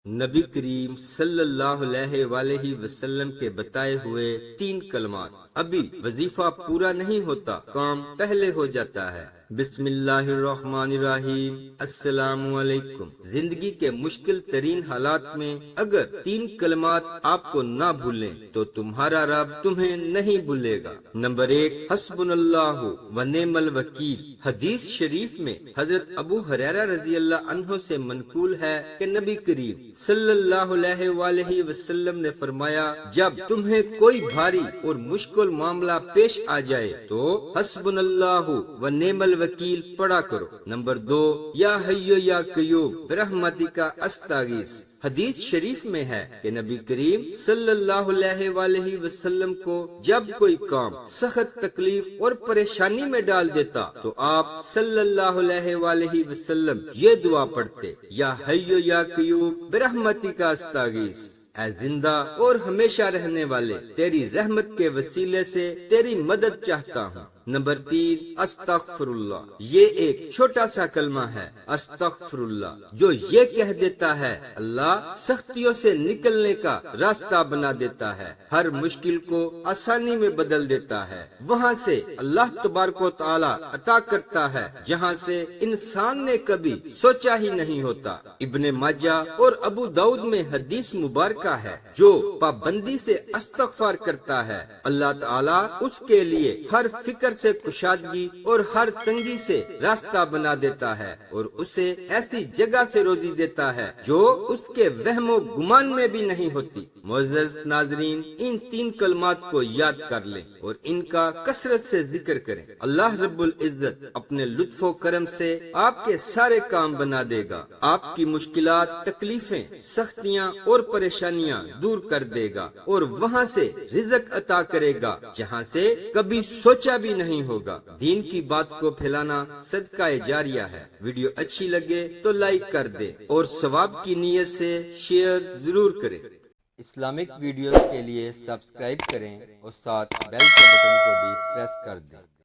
نبی کریم صلی اللہ علیہ وآلہ وسلم کے بتائے ہوئے 3 کلمات۔ ابھی وظیفہ پورا نہیں ہوتا، کام پہلے ہو جاتا ہے۔ بسم اللہ الرحمن الرحیم، السلام علیکم۔ زندگی کے مشکل ترین حالات میں اگر 3 کلمات آپ کو نہ بھولیں تو تمہارا رب تمہیں نہیں بھولے گا۔ نمبر 1، حسبنا اللہ و نعم الوکیل۔ حدیث شریف میں حضرت ابو ہریرہ رضی اللہ عنہ سے منقول ہے کہ نبی کریم صلی اللہ علیہ وآلہ وسلم نے فرمایا، جب تمہیں کوئی بھاری اور مشکل معاملہ پیش آ جائے تو حسبنا اللہ و نعم الوکیل پڑھا کرو۔ نمبر 2، یا حی یا قیوم برحمتک استغیث۔ حدیث شریف میں ہے کہ نبی کریم صلی اللہ علیہ وآلہ وسلم کو جب کوئی کام سخت تکلیف اور پریشانی میں ڈال دیتا تو آپ صلی اللہ علیہ وآلہ وسلم یہ دعا پڑھتے، یا حی یا قیوم برحمتک استغیث۔ اے زندہ اور ہمیشہ رہنے والے، تیری رحمت کے وسیلے سے تیری مدد چاہتا ہوں۔ نمبر 3، استغفر اللہ۔ یہ ایک چھوٹا سا کلمہ ہے، استغفر اللہ، جو یہ کہہ دیتا ہے اللہ سختیوں سے نکلنے کا راستہ بنا دیتا ہے، ہر مشکل کو آسانی میں بدل دیتا ہے، وہاں سے اللہ تبارک و تعالی عطا کرتا ہے جہاں سے انسان نے کبھی سوچا ہی نہیں ہوتا۔ ابن ماجہ اور ابو داؤد میں حدیث مبارکہ ہے، جو پابندی سے استغفار کرتا ہے اللہ تعالی اس کے لیے ہر فکر سے کشادگی اور ہر تنگی سے راستہ بنا دیتا ہے اور اسے ایسی جگہ سے روزی دیتا ہے جو اس کے وہم و گمان میں بھی نہیں ہوتی۔ معزز ناظرین، ان 3 کلمات کو یاد کر لیں اور ان کا کثرت سے ذکر کریں۔ اللہ رب العزت اپنے لطف و کرم سے آپ کے سارے کام بنا دے گا، آپ کی مشکلات، تکلیفیں، سختیاں اور پریشانیاں دور کر دے گا اور وہاں سے رزق عطا کرے گا جہاں سے کبھی سوچا بھی نہیں ہوگا۔ دین کی بات کو پھیلانا صدقہ جاریہ ہے۔ ویڈیو اچھی لگے تو لائک کر دے اور ثواب کی نیت سے شیئر ضرور کریں۔ اسلامک ویڈیوز کے لیے سبسکرائب کریں اور ساتھ بیل کے بٹن کو بھی پریس کر دیں۔